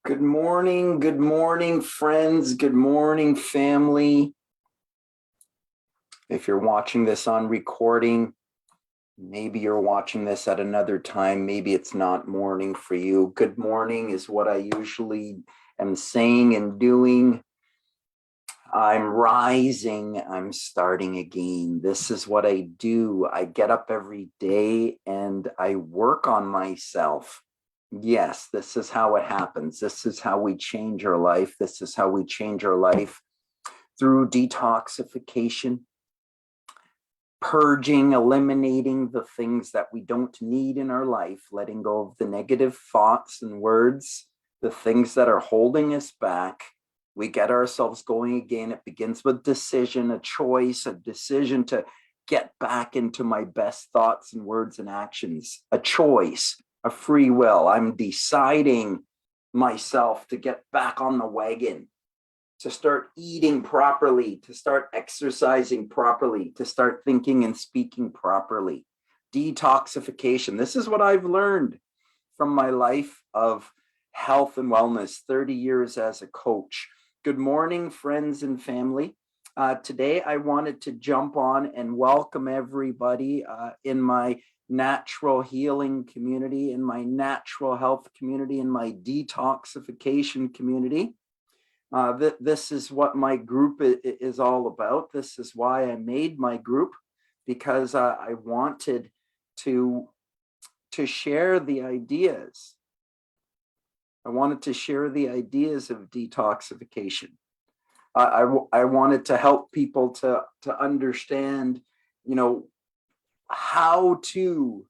Good morning, friends. Good morning, family. If you're watching this on recording, maybe you're watching this at another time. Maybe it's not morning for you. Good morning is what I usually am saying and doing. I'm rising. I'm starting again. This is what I do. I get up every day and I work on myself. Yes, this is how it happens. This is how we change our life. This is how we change our life through detoxification, purging, eliminating the things that we don't need in our life, letting go of the negative thoughts and words, the things that are holding us back. We get ourselves going again. It begins with decision, a choice, a decision to get back into my best thoughts and words and actions, a choice, a free will. I'm deciding myself to get back on the wagon, to start eating properly, to start exercising properly, to start thinking and speaking properly. Detoxification. This is what I've learned from my life of health and wellness, 30 years as a coach. Good morning, friends and family. Today, I wanted to jump on and welcome everybody in my natural healing community, in my natural health community, in my detoxification community. This is what my group is all about. This is why I made my group, because I wanted to share the ideas. I wanted to share the ideas of detoxification. I wanted to help people to understand, how to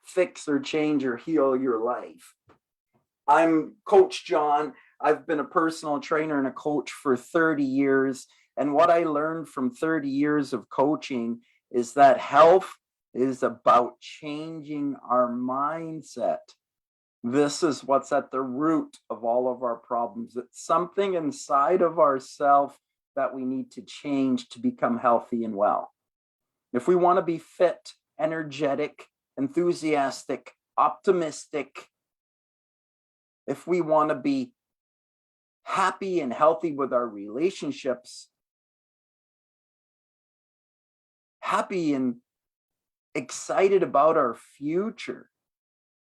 fix or change or heal your life. I'm Coach John. I've been a personal trainer and a coach for 30 years. And what I learned from 30 years of coaching is that health is about changing our mindset. This is what's at the root of all of our problems. It's something inside of ourselves that we need to change to become healthy and well. If we want to be fit, energetic, enthusiastic, optimistic, if we want to be happy and healthy with our relationships, happy and excited about our future,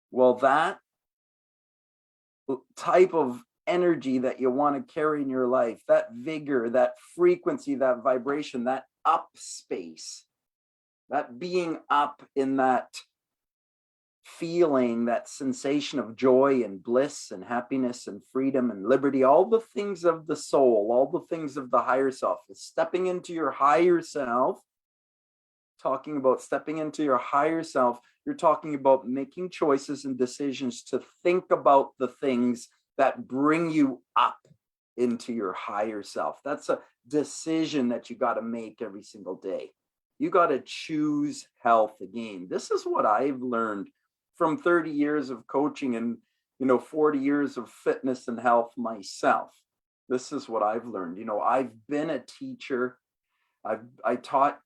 well, that type of energy that you want to carry in your life, that vigor, that frequency, that vibration, that up space, that being up in that feeling, that sensation of joy and bliss and happiness and freedom and liberty, all the things of the soul, all the things of the higher self, is stepping into your higher self. Talking about stepping into your higher self, you're talking about making choices and decisions to think about the things that bring you up into your higher self. That's a decision that you got to make every single day. You got to choose health again. This is what I've learned from 30 years of coaching and 40 years of fitness and health myself. This is what I've learned. I've been a teacher. I taught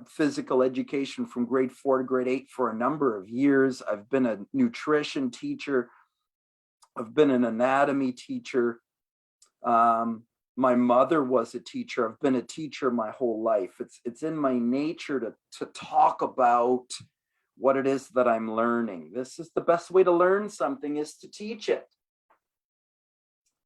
physical education from grade 4 to grade 8 for a number of years. I've been a nutrition teacher. I've been an anatomy teacher. My mother was a teacher. I've been a teacher my whole life. It's in my nature to talk about what it is that I'm learning. This is the best way to learn something, is to teach it.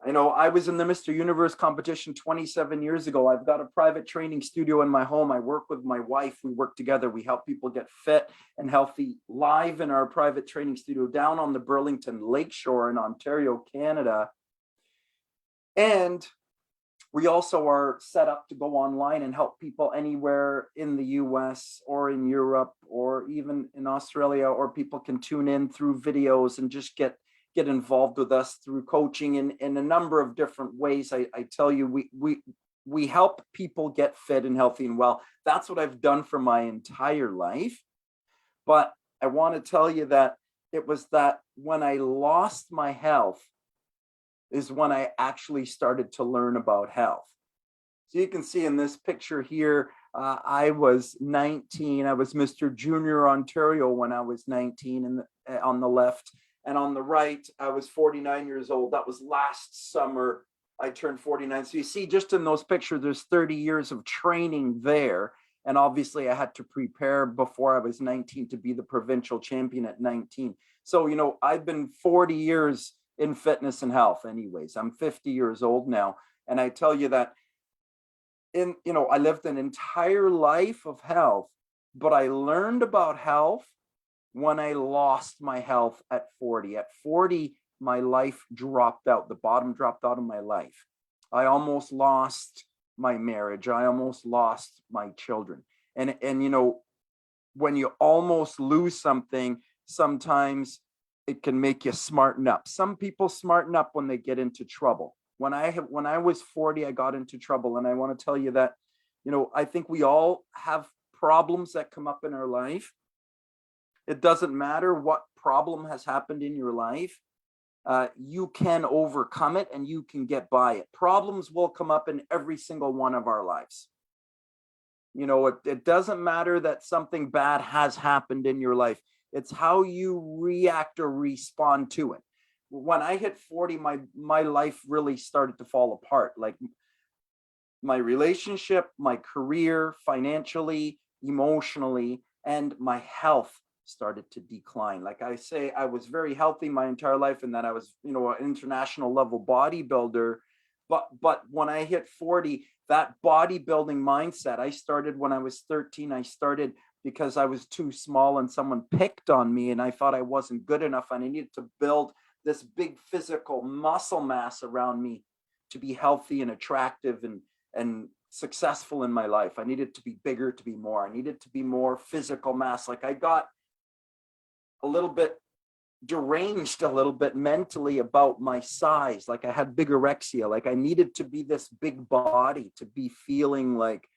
I was in the Mr. Universe competition 27 years ago. I've got a private training studio in my home. I work with my wife. We work together. We help people get fit and healthy live in our private training studio down on the Burlington Lakeshore in Ontario, Canada. And we also are set up to go online and help people anywhere in the US or in Europe or even in Australia, or people can tune in through videos and just get involved with us through coaching in a number of different ways. I tell you, we help people get fit and healthy and well. That's what I've done for my entire life. But I want to tell you that it was that when I lost my health is when I actually started to learn about health. So you can see in this picture here, I was 19. I was Mr. Junior Ontario when I was 19 on the left. And on the right, I was 49 years old. That was last summer. I turned 49. So you see, just in those pictures, there's 30 years of training there. And obviously, I had to prepare before I was 19 to be the provincial champion at 19. So, I've been 40 years in fitness and health anyways. I'm 50 years old now. And I tell you that I lived an entire life of health, but I learned about health when I lost my health at 40. At 40, my life dropped out. The bottom dropped out of my life. I almost lost my marriage. I almost lost my children. And when you almost lose something, sometimes it can make you smarten up. Some people smarten up when they get into trouble. When I was 40, I got into trouble. And I want to tell you that, I think we all have problems that come up in our life. It doesn't matter what problem has happened in your life. You can overcome it and you can get by it. Problems will come up in every single one of our lives. It doesn't matter that something bad has happened in your life. It's how you react or respond to it. When I hit 40, my life really started to fall apart. Like my relationship, my career, financially, emotionally, and my health started to decline. Like I say, I was very healthy my entire life, and then I was, an international level bodybuilder. But when I hit 40, that bodybuilding mindset, I started when I was 13. I started because I was too small and someone picked on me and I thought I wasn't good enough, and I needed to build this big physical muscle mass around me to be healthy and attractive and successful in my life. I needed to be bigger, to be more. I needed to be more physical mass. Like I got a little bit deranged, a little bit mentally about my size. Like I had bigorexia. Like I needed to be this big body to be feeling like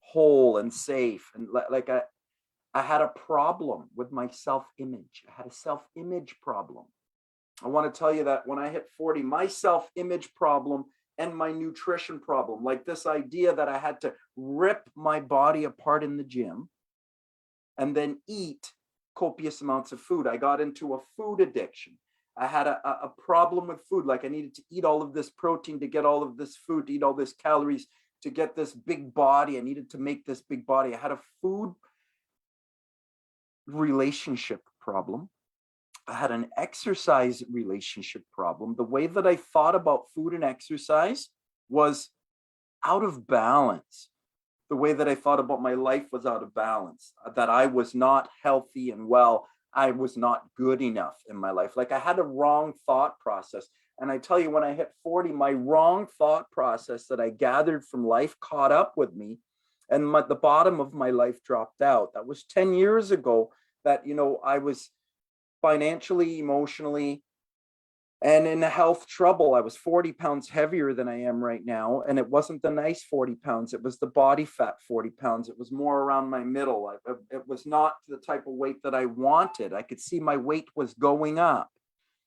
whole and safe. And like I had a problem with my self-image. I had a self-image problem. I want to tell you that when I hit 40, my self-image problem and my nutrition problem, like this idea that I had to rip my body apart in the gym and then eat copious amounts of food. I got into a food addiction. I had a problem with food. Like I needed to eat all of this protein to get all of this food, to eat all this calories, to get this big body. I needed to make this big body. I had a food relationship problem. I had an exercise relationship problem. The way that I thought about food and exercise was out of balance. The way that I thought about my life was out of balance, that I was not healthy and well. I was not good enough in my life. Like I had a wrong thought process. And I tell you, when I hit 40, my wrong thought process that I gathered from life caught up with me, and the bottom of my life dropped out. That was 10 years ago that, I was financially, emotionally, and in health trouble. I was 40 pounds heavier than I am right now. And it wasn't the nice 40 pounds. It was the body fat 40 pounds. It was more around my middle. It was not the type of weight that I wanted. I could see my weight was going up.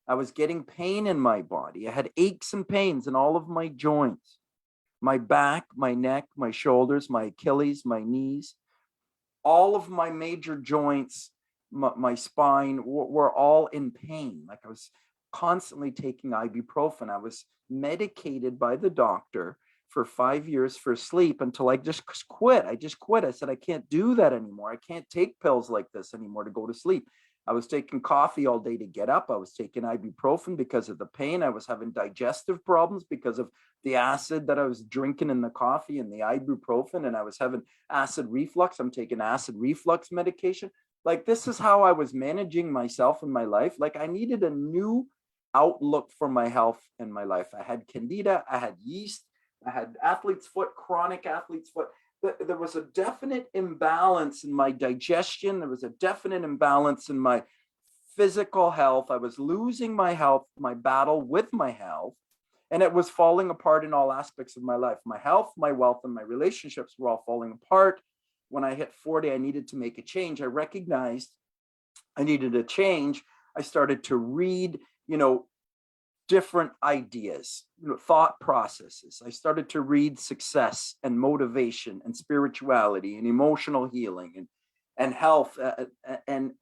I was getting pain in my body. I had aches and pains in all of my joints, my back, my neck, my shoulders, my Achilles, my knees. All of my major joints, my spine were all in pain. Like I was constantly taking ibuprofen. I was medicated by the doctor for 5 years for sleep until I just quit. I just quit. I said, I can't do that anymore. I can't take pills like this anymore to go to sleep. I was taking coffee all day to get up. I was taking ibuprofen because of the pain. I was having digestive problems because of the acid that I was drinking in the coffee and the ibuprofen, and I was having acid reflux. I'm taking acid reflux medication. Like this is how I was managing myself in my life. Like I needed a new outlook for my health and my life. I had candida, I had yeast, I had athlete's foot, chronic athlete's foot. There was a definite imbalance in my digestion. There was a definite imbalance in my physical health. I was losing my health, my battle with my health, and it was falling apart in all aspects of my life. My health, my wealth, and my relationships were all falling apart. When I hit 40, I needed to make a change. I recognized I needed a change. I started to read, different ideas, thought processes. I started to read success and motivation and spirituality and emotional healing and health and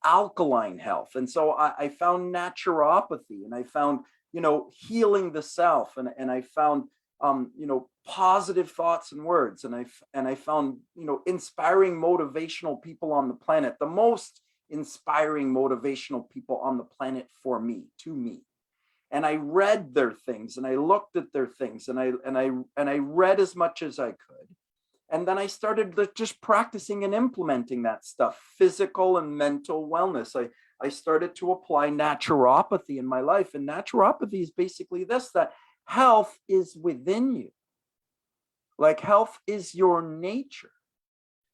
alkaline health. And so I found naturopathy, and I found, healing the self, and I found, positive thoughts and words. And I found, inspiring motivational people on the planet, the most inspiring motivational people on the planet to me. And I read their things, and I looked at their things, and I read as much as I could. And then I started just practicing and implementing that stuff, physical and mental wellness. I started to apply naturopathy in my life. And naturopathy is basically this, that health is within you. Like, health is your nature.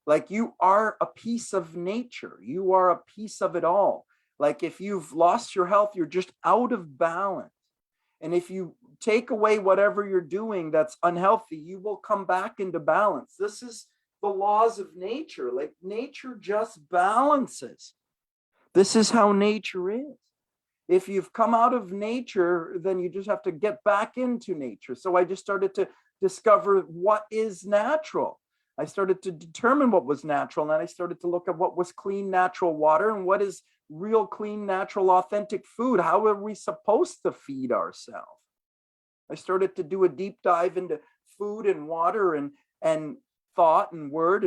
Like, you are a piece of nature. You are a piece of it all. Like, if you've lost your health, you're just out of balance. And if you take away whatever you're doing that's unhealthy, you will come back into balance. This is the laws of nature. Like, nature just balances. This is how nature is. If you've come out of nature, then you just have to get back into nature. So I just started to discover what is natural. I started to determine what was natural, and then I started to look at what was clean, natural water, and what is real, clean, natural, authentic food. How are we supposed to feed ourselves? I started to do a deep dive into food and water and thought and word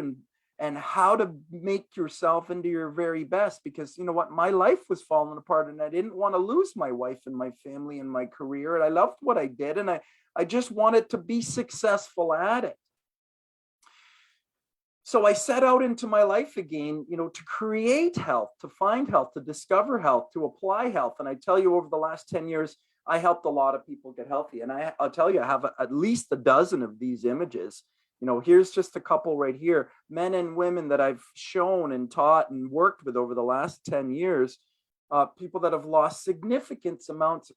and how to make yourself into your very best. Because you know what? My life was falling apart, and I didn't want to lose my wife and my family and my career. And I loved what I did, and I just wanted to be successful at it. So I set out into my life again, to create health, to find health, to discover health, to apply health. And I tell you, over the last 10 years, I helped a lot of people get healthy. And I'll tell you, I have at least a dozen of these images. Here's just a couple right here, men and women that I've shown and taught and worked with over the last 10 years, people that have lost significant amount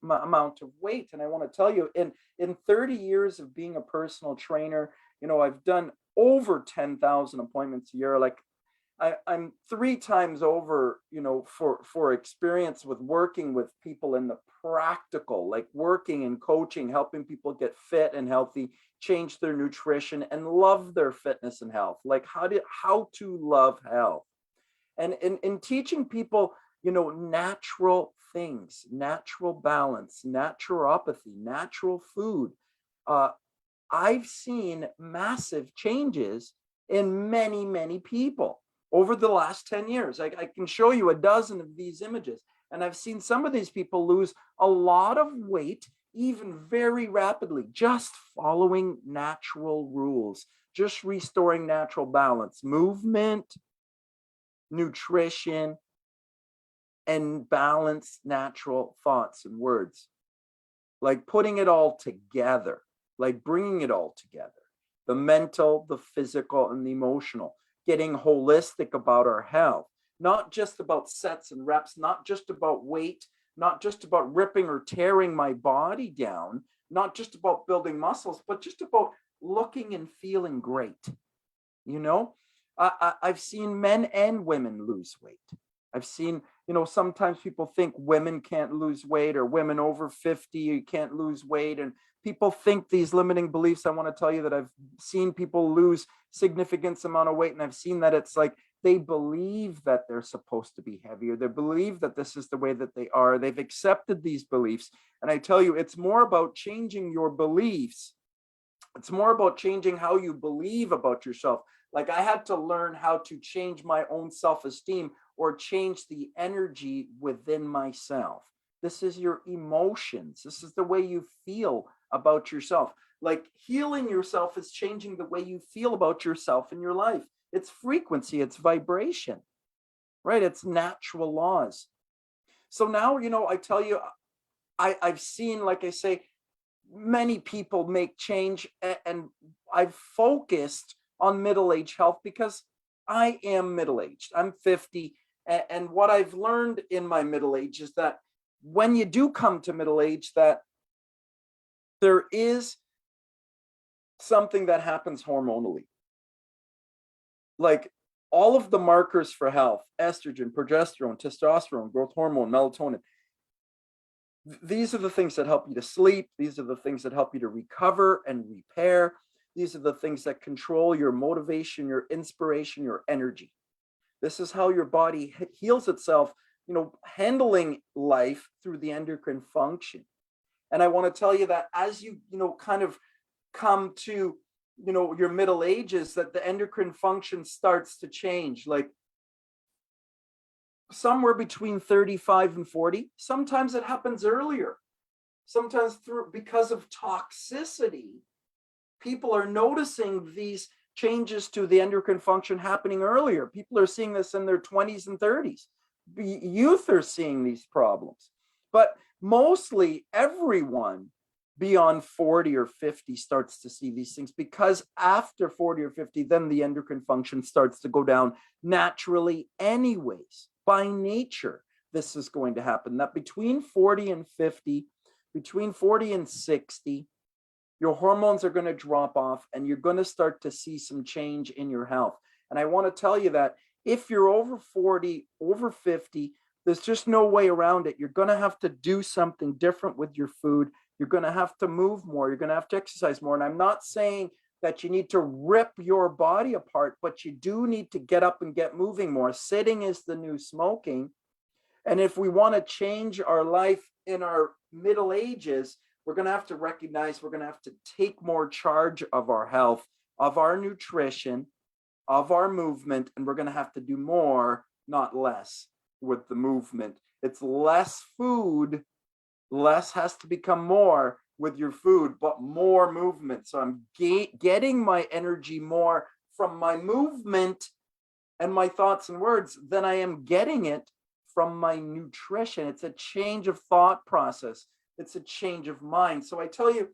of weight. And I want to tell you, in 30 years of being a personal trainer, I've done over 10,000 appointments a year. Like, I'm 3 times over, for experience with working with people in the practical, like working and coaching, helping people get fit and healthy, change their nutrition, and love their fitness and health. Like, how to love health, and in teaching people, natural things, natural balance, naturopathy, natural food. I've seen massive changes in many, many people over the last 10 years. I can show you a dozen of these images. And I've seen some of these people lose a lot of weight, even very rapidly, just following natural rules, just restoring natural balance, movement, nutrition, and balanced natural thoughts and words. Like, putting it all together. Like, bringing it all together, the mental, the physical, and the emotional, getting holistic about our health, not just about sets and reps, not just about weight, not just about ripping or tearing my body down, not just about building muscles, but just about looking and feeling great. I've seen men and women lose weight. I've seen, sometimes people think women can't lose weight, or women over 50 can't lose weight. And people think these limiting beliefs. I want to tell you that I've seen people lose significant amount of weight, and I've seen that it's like they believe that they're supposed to be heavier. They believe that this is the way that they are. They've accepted these beliefs. And I tell you, it's more about changing your beliefs. It's more about changing how you believe about yourself. Like, I had to learn how to change my own self-esteem, or change the energy within myself. This is your emotions. This is the way you feel about yourself. Like, healing yourself is changing the way you feel about yourself in your life. It's frequency, it's vibration, right? It's natural laws. So now, I tell you, I've seen, like I say, many people make change, and I've focused on middle-aged health because I am middle-aged. I'm 50. And what I've learned in my middle age is that when you do come to middle age, that there is something that happens hormonally. Like, all of the markers for health, estrogen, progesterone, testosterone, growth hormone, melatonin, these are the things that help you to sleep. These are the things that help you to recover and repair. These are the things that control your motivation, your inspiration, your energy. This is how your body heals itself, handling life through the endocrine function. And I want to tell you that as you, kind of come to, your middle ages, that the endocrine function starts to change, like somewhere between 35 and 40. Sometimes it happens earlier. Sometimes because of toxicity, people are noticing these changes to the endocrine function happening earlier. People are seeing this in their 20s and 30s. Youth are seeing these problems. But mostly everyone beyond 40 or 50 starts to see these things, because after 40 or 50, then the endocrine function starts to go down naturally anyways. By nature, this is going to happen. That between 40 and 50, between 40 and 60, your hormones are going to drop off and you're going to start to see some change in your health. And I want to tell you that if you're over 40, over 50, there's just no way around it. You're going to have to do something different with your food. You're going to have to move more. You're going to have to exercise more. And I'm not saying that you need to rip your body apart, but you do need to get up and get moving more. Sitting is the new smoking. And if we want to change our life in our middle ages, we're going to have to recognize we're going to have to take more charge of our health, of our nutrition, of our movement, and we're going to have to do more, not less, with the movement. It's less food, less has to become more with your food, but more movement. So I'm getting my energy more from my movement and my thoughts and words than I am getting it from my nutrition. It's a change of thought process. It's a change of mind. So I tell you,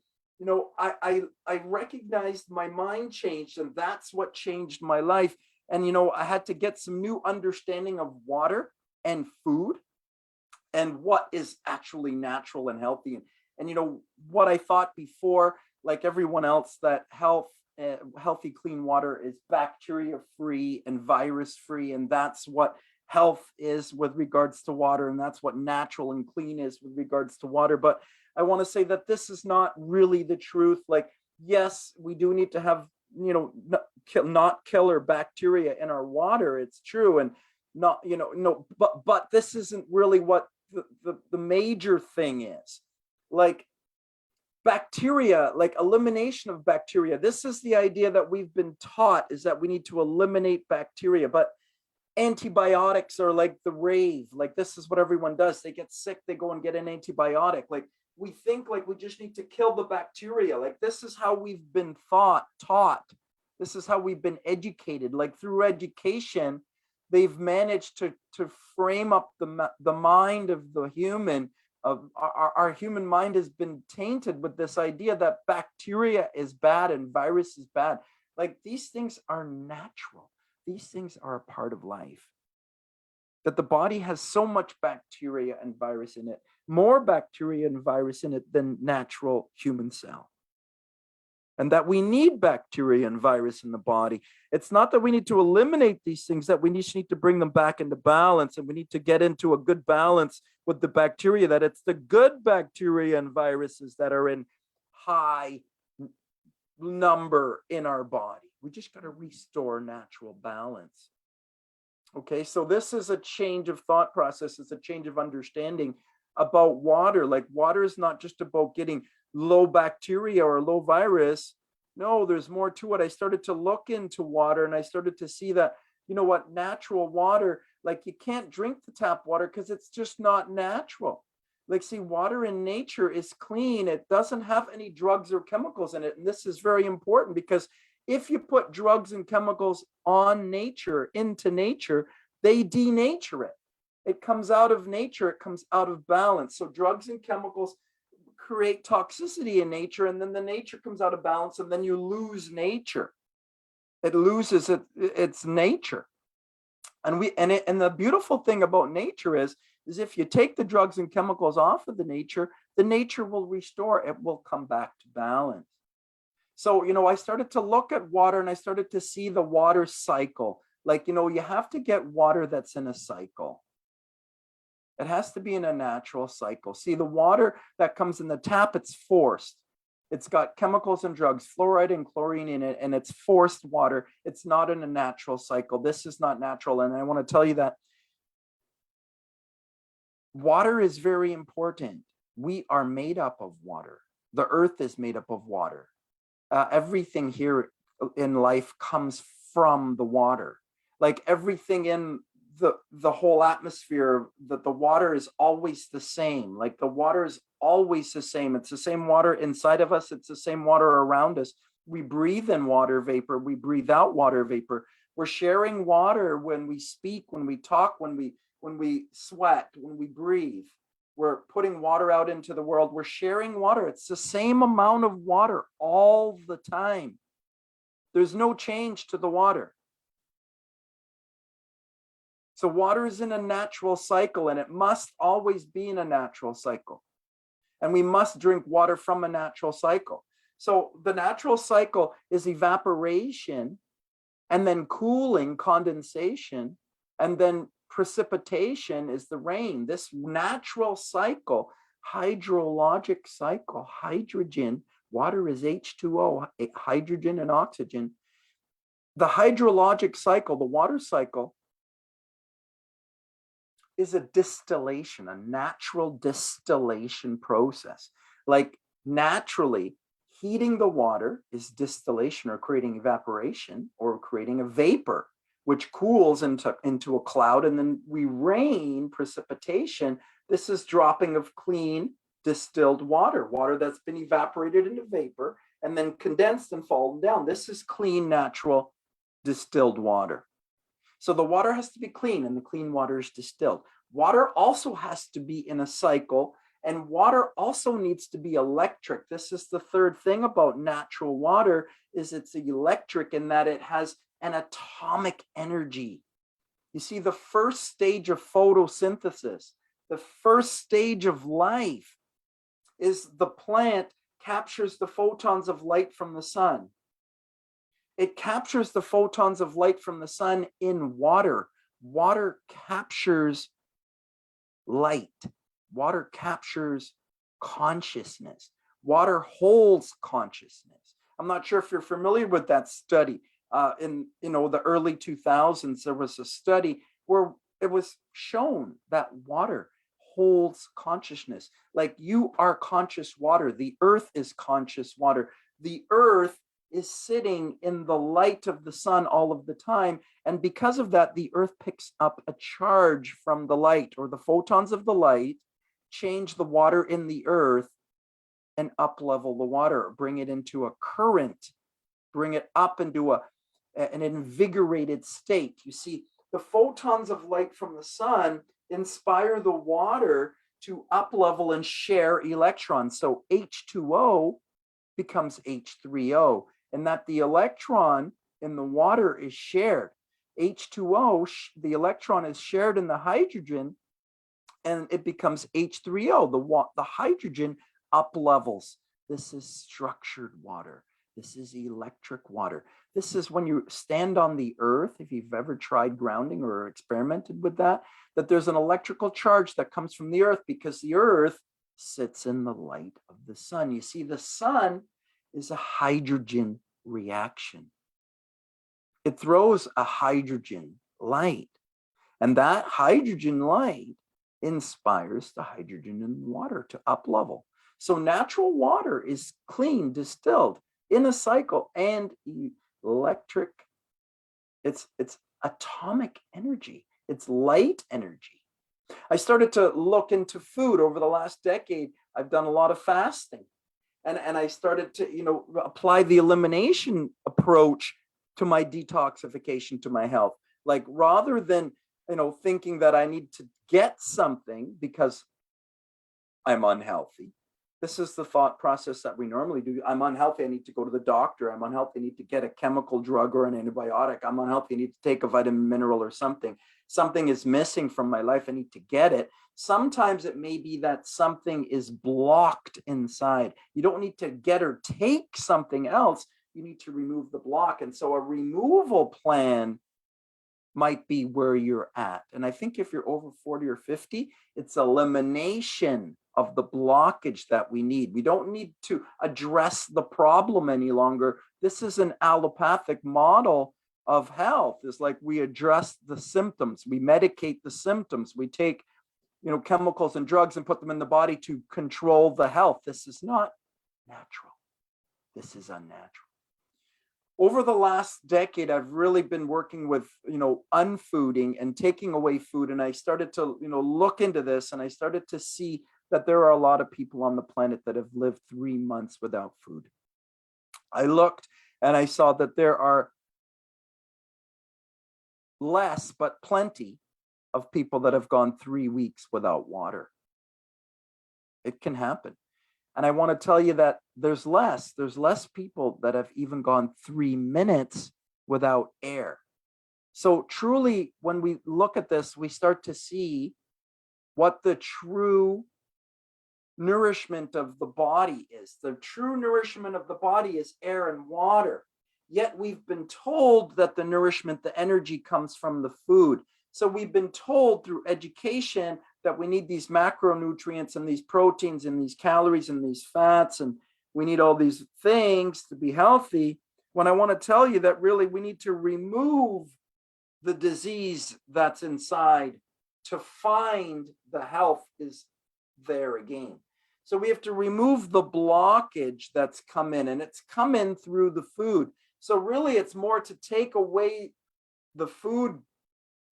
I recognized my mind changed, and that's what changed my life. And, I had to get some new understanding of water and food and what is actually natural and healthy. And what I thought before, like everyone else, that healthy, clean water is bacteria free and virus free. And that's what health is with regards to water. And that's what natural and clean is with regards to water. But I want to say that this is not really the truth. Like, yes, we do need to have, not killer bacteria in our water. It's true. And not, no, but this isn't really what the major thing is. Like bacteria, like elimination of bacteria. This is the idea that we've been taught, is that we need to eliminate bacteria. But antibiotics are like the rave. Like this is what everyone does. They get sick, they go and get an antibiotic. Like we think like we just need to kill the bacteria. Like this is how we've been taught. This is how we've been educated. Like through education, they've managed to frame up the mind of the human. Of our human mind has been tainted with this idea that bacteria is bad and virus is bad. Like these things are natural. These things are a part of life. That the body has so much bacteria and virus in it, more bacteria and virus in it than natural human cell. And that we need bacteria and virus in the body. It's not that we need to eliminate these things, that we just need to bring them back into balance, and we need to get into a good balance with the bacteria, that it's the good bacteria and viruses that are in high number in our body. We just got to restore natural balance. Okay, so this is a change of thought process. It's a change of understanding about water. Like water is not just about getting low bacteria or low virus. No, there's more to it. I started to look into water and I started to see that, natural water, like you can't drink the tap water because it's just not natural. Like, see, water in nature is clean. It doesn't have any drugs or chemicals in it. And this is very important, because if you put drugs and chemicals on nature, into nature, they denature it. It comes out of nature. It comes out of balance. So drugs and chemicals create toxicity in nature, and then the nature comes out of balance, and then you lose nature. It loses its nature. And the beautiful thing about nature is if you take the drugs and chemicals off of the nature will restore. It will come back to balance. So, I started to look at water and I started to see the water cycle. Like, you have to get water that's in a cycle. It has to be in a natural cycle. See, the water that comes in the tap, it's forced. It's got chemicals and drugs, fluoride and chlorine in it, and it's forced water. It's not in a natural cycle. This is not natural. And I want to tell you that water is very important. We are made up of water. The earth is made up of water. Everything here in life comes from the water. Like everything in the whole atmosphere, that the water is always the same. Like the water is always the same. It's the same water inside of us. It's the same water around us. We breathe in water vapor. We breathe out water vapor. We're sharing water when we speak, when we talk, when we sweat, when we breathe. We're putting water out into the world. We're sharing water. It's the same amount of water all the time. There's no change to the water. So water is in a natural cycle, and it must always be in a natural cycle. And we must drink water from a natural cycle. So the natural cycle is evaporation, and then cooling, condensation, and then precipitation is the rain. This natural cycle, hydrologic cycle, hydrogen, water is H2O, hydrogen and oxygen. The hydrologic cycle, the water cycle, is a distillation, a natural distillation process. Like naturally, heating the water is distillation, or creating evaporation, or creating a vapor, which cools into a cloud, and then we rain, precipitation. This is dropping of clean distilled water, water that's been evaporated into vapor and then condensed and fallen down. This is clean, natural, distilled water. So the water has to be clean, and the clean water is distilled. Water also has to be in a cycle, and water also needs to be electric. This is the third thing about natural water, is it's electric in that it has an atomic energy. You see, the first stage of photosynthesis, the first stage of life, is the plant captures the photons of light from the sun. It captures the photons of light from the sun in water. Water captures light. Water captures consciousness. Water holds consciousness. I'm not sure if you're familiar with that study. In the early 2000s, there was a study where it was shown that water holds consciousness. Like you are conscious water. The earth is conscious water. The earth is sitting in the light of the sun all of the time. And because of that, the earth picks up a charge from the light, or the photons of the light change the water in the earth and up level the water, bring it into a current, bring it up into an invigorated state. You see, the photons of light from the sun inspire the water to up level and share electrons. So H2O becomes H3O, and that the electron in the water is shared. H2O, the electron is shared in the hydrogen, and it becomes H3O. The hydrogen up levels. This is structured water. This is electric water. This is when you stand on the earth, if you've ever tried grounding or experimented with that there's an electrical charge that comes from the earth, because the earth sits in the light of the sun. You see, the sun is a hydrogen reaction. It throws a hydrogen light, and that hydrogen light inspires the hydrogen in the water to up level. So natural water is clean, distilled in a cycle, and electric. It's atomic energy. It's light energy. I started to look into food over the last decade. I've done a lot of fasting, and I started to apply the elimination approach to my detoxification, to my health. Like rather than thinking that I need to get something because I'm unhealthy. This is the thought process that we normally do. I'm unhealthy. I need to go to the doctor. I'm unhealthy. I need to get a chemical drug or an antibiotic. I'm unhealthy. I need to take a vitamin, mineral, or something. Something is missing from my life. I need to get it. Sometimes it may be that something is blocked inside. You don't need to get or take something else. You need to remove the block. And so a removal plan might be where you're at. And I think if you're over 40 or 50, it's elimination of the blockage that we need. We don't need to address the problem any longer. This is an allopathic model of health. It's like we address the symptoms, we medicate the symptoms, we take chemicals and drugs and put them in the body to control the health. This is not natural. This is unnatural. Over the last decade, I've really been working with, unfooding and taking away food. And I started to, look into this, and I started to see that there are a lot of people on the planet that have lived 3 months without food. I looked and I saw that there are less, but plenty of people that have gone 3 weeks without water. It can happen. And I want to tell you that there's less people that have even gone 3 minutes without air. So truly, when we look at this, we start to see what the true nourishment of the body is. The true nourishment of the body is air and water. Yet we've been told that the nourishment, the energy comes from the food. So we've been told through education that we need these macronutrients and these proteins and these calories and these fats, and we need all these things to be healthy. When I want to tell you that really we need to remove the disease that's inside to find the health is there again. So we have to remove the blockage that's come in, and it's come in through the food. So really it's more to take away the food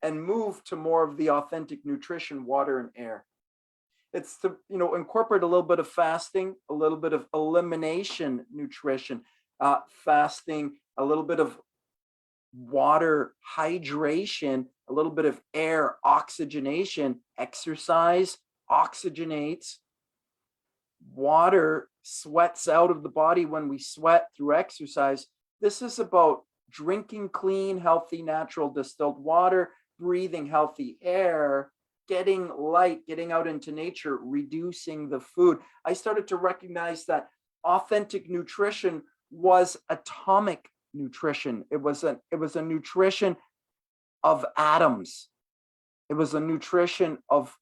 and move to more of the authentic nutrition, water and air. It's to, incorporate a little bit of fasting, a little bit of elimination nutrition, fasting, a little bit of water hydration, a little bit of air oxygenation. Exercise oxygenates. Water sweats out of the body when we sweat through exercise. This is about drinking clean, healthy, natural distilled water, breathing healthy air, getting light, getting out into nature, reducing the food. I started to recognize that authentic nutrition was atomic nutrition. It was a nutrition of atoms. It was a nutrition of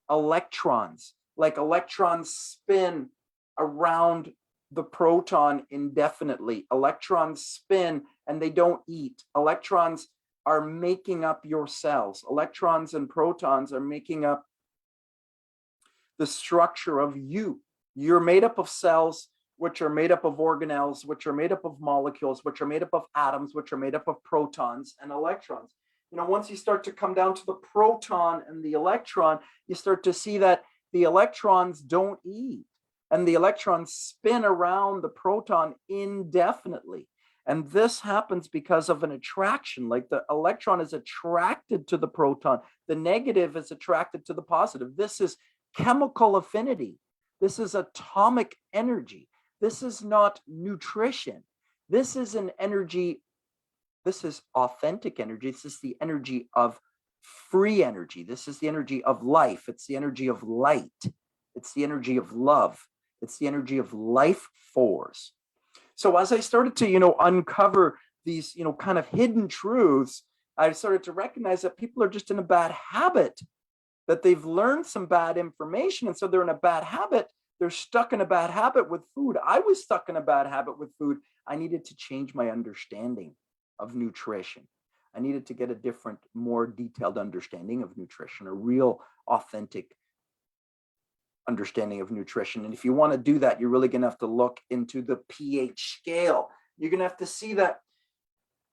electrons. Like electrons spin around the proton indefinitely. Electrons spin and they don't eat. Electrons are making up your cells. Electrons and protons are making up the structure of you. You're made up of cells, which are made up of organelles, which are made up of molecules, which are made up of atoms, which are made up of protons and electrons. Once you start to come down to the proton and the electron, you start to see that the electrons don't eat, and the electrons spin around the proton indefinitely. And this happens because of an attraction. Like the electron is attracted to the proton, the negative is attracted to the positive. This is chemical affinity. This is atomic energy. This is not nutrition. This is an energy. This is authentic energy. This is the energy of free energy. This is the energy of life. It's the energy of light. It's the energy of love. It's the energy of life force. So as I started to, uncover these, kind of hidden truths, I started to recognize that people are just in a bad habit, that they've learned some bad information. And so they're in a bad habit. They're stuck in a bad habit with food. I was stuck in a bad habit with food. I needed to change my understanding of nutrition. I needed to get a different, more detailed understanding of nutrition, a real authentic understanding of nutrition. And if you want to do that, you're really going to have to look into the pH scale. You're going to have to see that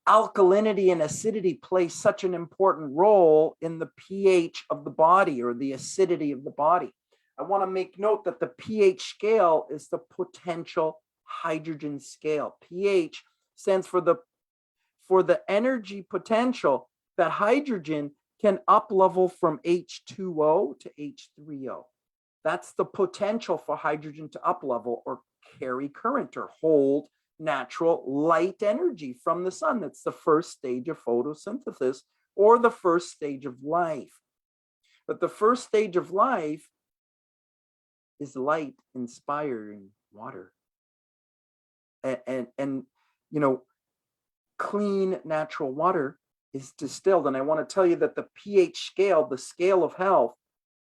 alkalinity and acidity play such an important role in the pH of the body, or the acidity of the body. I want to make note that the pH scale is the potential hydrogen scale. pH stands for the energy potential that hydrogen can up level from H2O to H3O. That's the potential for hydrogen to up level or carry current or hold natural light energy from the sun. That's the first stage of photosynthesis, or the first stage of life. But the first stage of life is light inspiring water. And clean natural water is distilled. And I want to tell you that the pH scale, the scale of health,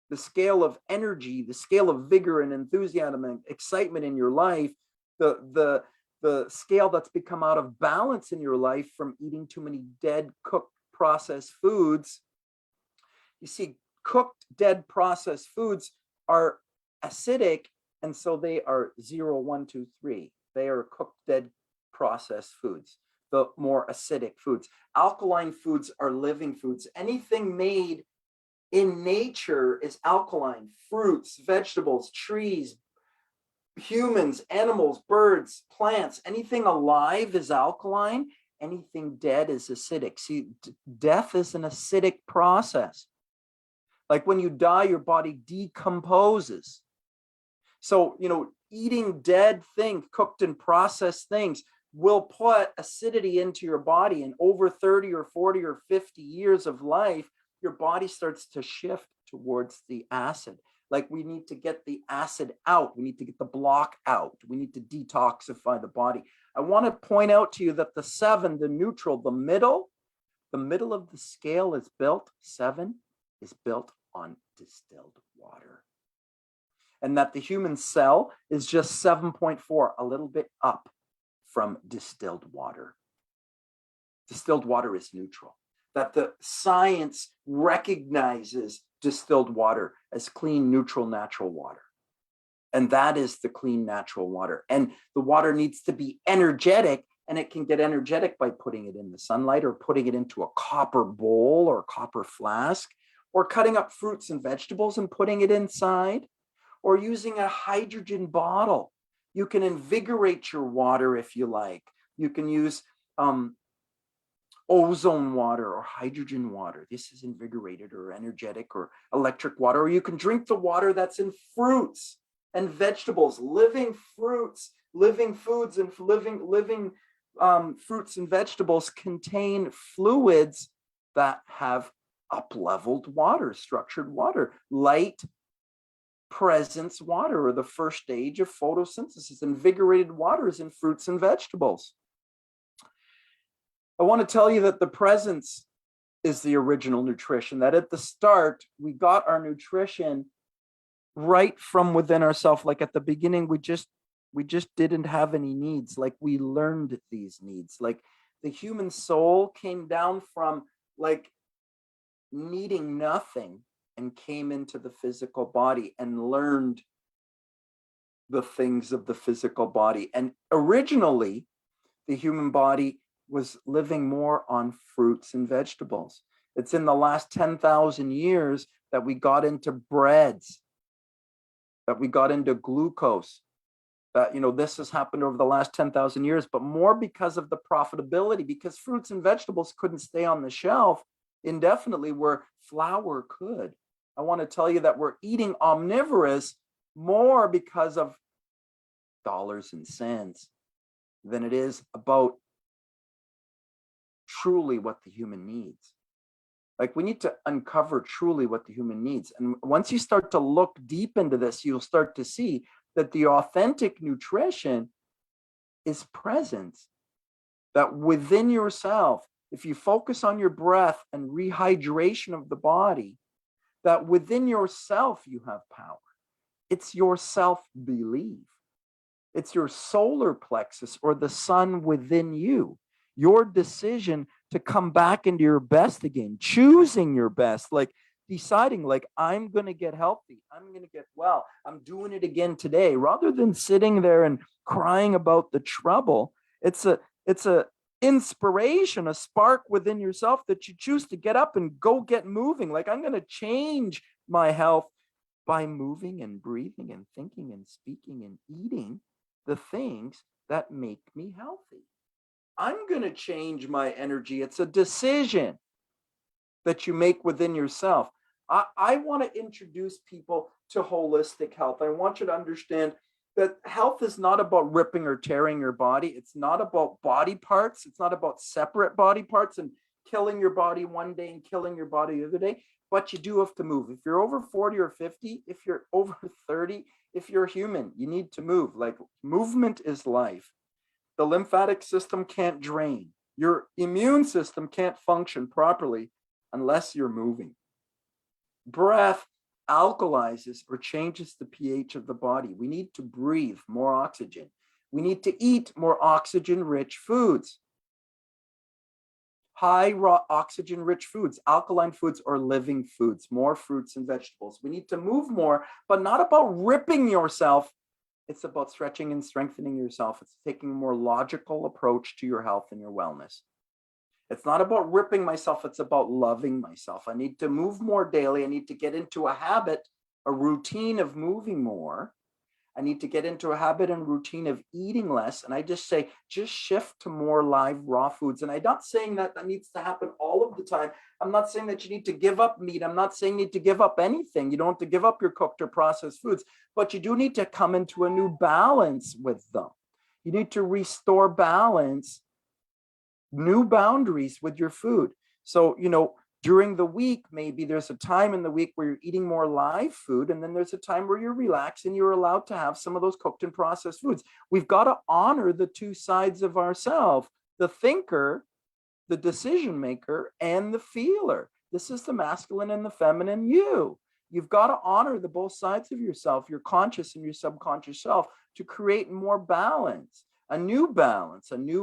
the scale of energy, the scale of vigor and enthusiasm and excitement in your life, the scale that's become out of balance in your life from eating too many dead, cooked, processed foods. You see, cooked, dead, processed foods are acidic, and so they are 0, 1, 2, 3. They are cooked, dead, processed foods, the more acidic foods. Alkaline foods are living foods. Anything made in nature is alkaline. Fruits, vegetables, trees, humans, animals, birds, plants, anything alive is alkaline. Anything dead is acidic. See, death is an acidic process. Like when you die, your body decomposes. So, eating dead things, cooked and processed things, will put acidity into your body. And over 30 or 40 or 50 years of life, your body starts to shift towards the acid. Like we need to get the acid out. We need to get the block out. We need to detoxify the body. I want to point out to you that the 7, the neutral, the middle of the scale is built, 7 is built on distilled water. And that the human cell is just 7.4, a little bit up from distilled water. Distilled water is neutral. That the science recognizes distilled water as clean, neutral, natural water. And that is the clean, natural water. And the water needs to be energetic, and it can get energetic by putting it in the sunlight or putting it into a copper bowl or a copper flask, or cutting up fruits and vegetables and putting it inside, or using a hydrogen bottle. You can invigorate your water if you like. You can use ozone water or hydrogen water. This is invigorated or energetic or electric water. Or you can drink the water that's in fruits and vegetables, living fruits, living foods, and living fruits and vegetables contain fluids that have up-leveled water, structured water, light presence water, or the first stage of photosynthesis. Invigorated water is in fruits and vegetables. I want to tell you that the presence is the original nutrition, that at the start, we got our nutrition right from within ourselves. Like at the beginning, we just didn't have any needs. Like we learned these needs. Like the human soul came down from like needing nothing and came into the physical body and learned the things of the physical body. And originally, the human body was living more on fruits and vegetables. It's in the last 10,000 years that we got into breads, that we got into glucose, that, this has happened over the last 10,000 years, but more because of the profitability, because fruits and vegetables couldn't stay on the shelf indefinitely where flour could. I want to tell you that we're eating omnivorous more because of dollars and cents than it is about truly what the human needs. Like we need to uncover truly what the human needs. And once you start to look deep into this, you'll start to see that the authentic nutrition is presence. That within yourself, if you focus on your breath and rehydration of the body, that within yourself you have power. It's your self-belief. It's your solar plexus or the sun within you. Your decision to come back into your best again, choosing your best, like deciding like, I'm going to get healthy. I'm going to get well. I'm doing it again today, rather than sitting there and crying about the trouble. It's a inspiration, a spark within yourself that you choose to get up and go get moving. Like I'm going to change my health by moving and breathing and thinking and speaking and eating the things that make me healthy. I'm going to change my energy. It's a decision that you make within yourself. I want to introduce people to holistic health. I want you to understand that health is not about ripping or tearing your body. It's not about body parts. It's not about separate body parts and killing your body one day and killing your body the other day. But you do have to move. If you're over 40 or 50, if you're over 30, if you're human, you need to move. Like movement is life. The lymphatic system can't drain. Your immune system can't function properly unless you're moving. Breath alkalizes or changes the pH of the body. We need to breathe more oxygen. We need to eat more oxygen-rich foods. High raw oxygen-rich foods, alkaline foods, or living foods, more fruits and vegetables. We need to move more, but not about ripping yourself. It's about stretching and strengthening yourself. It's taking a more logical approach to your health and your wellness. It's not about ripping myself. It's about loving myself. I need to move more daily. I need to get into a habit, a routine of moving more. I need to get into a habit and routine of eating less. And I just say, just shift to more live raw foods. And I'm not saying that needs to happen all of the time. I'm not saying that you need to give up meat. I'm not saying you need to give up anything. You don't have to give up your cooked or processed foods, but you do need to come into a new balance with them. You need to restore balance, new boundaries with your food. So, during the week, maybe there's a time in the week where you're eating more live food, and then there's a time where you're relaxed and you're allowed to have some of those cooked and processed foods. We've got to honor the two sides of ourselves, the thinker, the decision maker, and the feeler. This is the masculine and the feminine you. You've got to honor the both sides of yourself, your conscious and your subconscious self, to create more balance, a new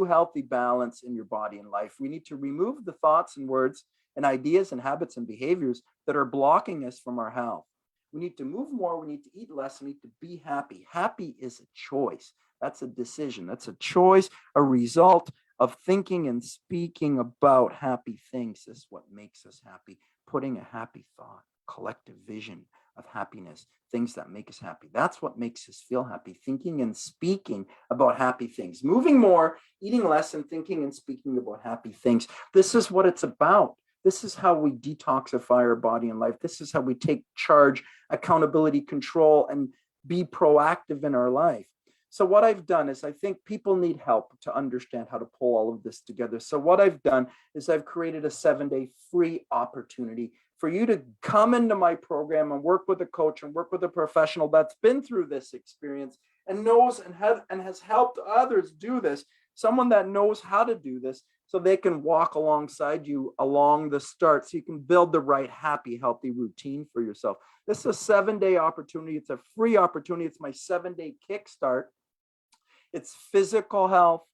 healthy balance in your body and life. We need to remove the thoughts and words and ideas and habits and behaviors that are blocking us from our health. We need to move more. We need to eat less. We need to be happy. Happy is a choice. That's a decision. That's a choice, a result of thinking and speaking about happy things. This is what makes us happy. Putting a happy thought, collective vision of happiness, things that make us happy. That's what makes us feel happy. Thinking and speaking about happy things. Moving more, eating less, and thinking and speaking about happy things. This is what it's about. This is how we detoxify our body and life. This is how we take charge, accountability, control, and be proactive in our life. So what I've done is I think people need help to understand how to pull all of this together. So what I've done is I've created a 7-day free opportunity for you to come into my program and work with a coach and work with a professional that's been through this experience and knows and has helped others do this, someone that knows how to do this, so they can walk alongside you along the start, so you can build the right, happy, healthy routine for yourself. This is a 7-day opportunity. It's a free opportunity. It's my 7-day kickstart. It's physical health.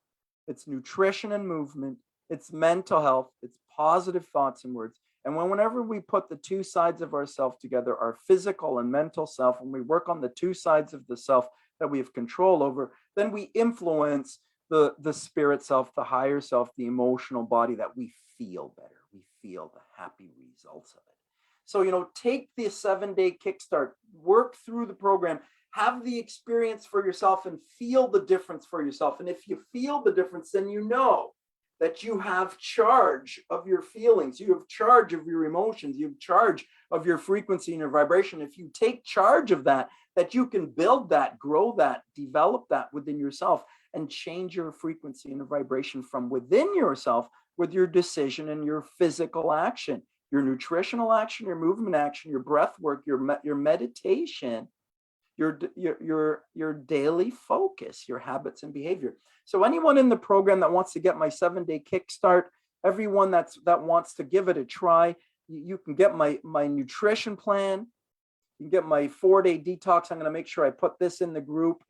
It's nutrition and movement. It's mental health. It's positive thoughts and words. And whenever we put the two sides of ourself together, our physical and mental self, when we work on the two sides of the self that we have control over, then we influence the spirit self, the higher self, the emotional body, that we feel better. We feel the happy results of it. So, take the 7-day kickstart, work through the program, have the experience for yourself and feel the difference for yourself. And if you feel the difference, then you know that you have charge of your feelings. You have charge of your emotions. You have charge of your frequency and your vibration. If you take charge of that you can build that, grow that, develop that within yourself, and change your frequency and your vibration from within yourself with your decision and your physical action, your nutritional action, your movement action, your breath work, your meditation, your daily focus, your habits and behavior. So anyone in the program that wants to get my 7-day kickstart, everyone that wants to give it a try, you can get my nutrition plan. You can get my 4-day detox. I'm going to make sure I put this in the group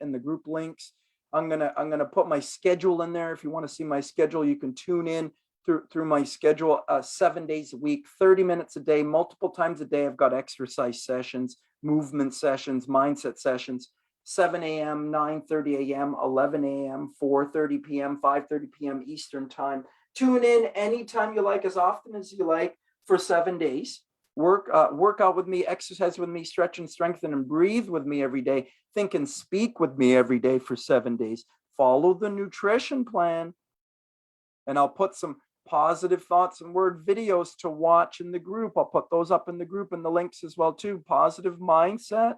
links. I'm gonna put my schedule in there. If you want to see my schedule, you can tune in through my schedule 7 days a week, 30 minutes a day, multiple times a day. I've got exercise sessions, movement sessions, mindset sessions, 7 a.m., 9:30 a.m., 11 a.m., 4:30 p.m., 5:30 p.m. Eastern time. Tune in anytime you like, as often as you like, for 7 days. Work out with me, exercise with me, stretch and strengthen and breathe with me every day. Think and speak with me every day for 7 days. Follow the nutrition plan. And I'll put some positive thoughts and word videos to watch in the group. I'll put those up in the group and the links as well too. Positive mindset,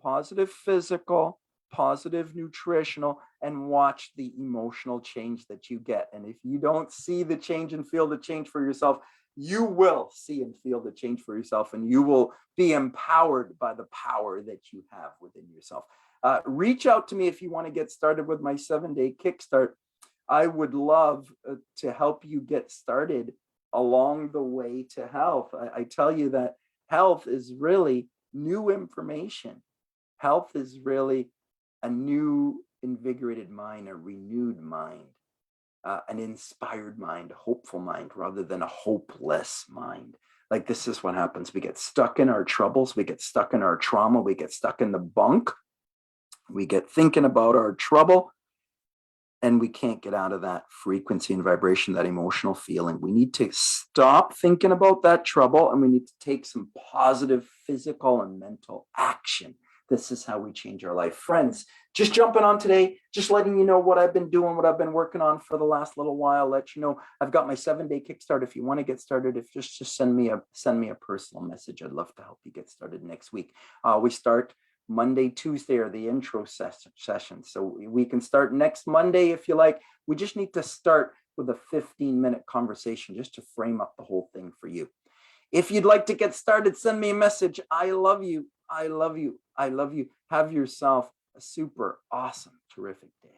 positive physical, positive nutritional, and watch the emotional change that you get. And if you don't see the change and feel the change for yourself, you will see and feel the change for yourself, and you will be empowered by the power that you have within yourself. Reach out to me if you want to get started with my 7-day kickstart. I would love to help you get started along the way to health. I tell you that health is really new information. Health is really a new, invigorated mind, a renewed mind, an inspired mind, a hopeful mind, rather than a hopeless mind. Like, this is what happens. We get stuck in our troubles. We get stuck in our trauma. We get stuck in the bunk. We get thinking about our trouble, and we can't get out of that frequency and vibration, that emotional feeling. We need to stop thinking about that trouble, and we need to take some positive physical and mental action. This is how we change our life. Friends, just jumping on today, just letting you know what I've been doing, what I've been working on for the last little while. Let you know I've got my 7-day kickstart. If you want to get started, if just send me a personal message. I'd love to help you get started next week. We start Monday, Tuesday are the intro session. So we can start next Monday if you like. We just need to start with a 15-minute conversation just to frame up the whole thing for you. If you'd like to get started, send me a message. I love you. I love you. I love you. Have yourself a super awesome, terrific day.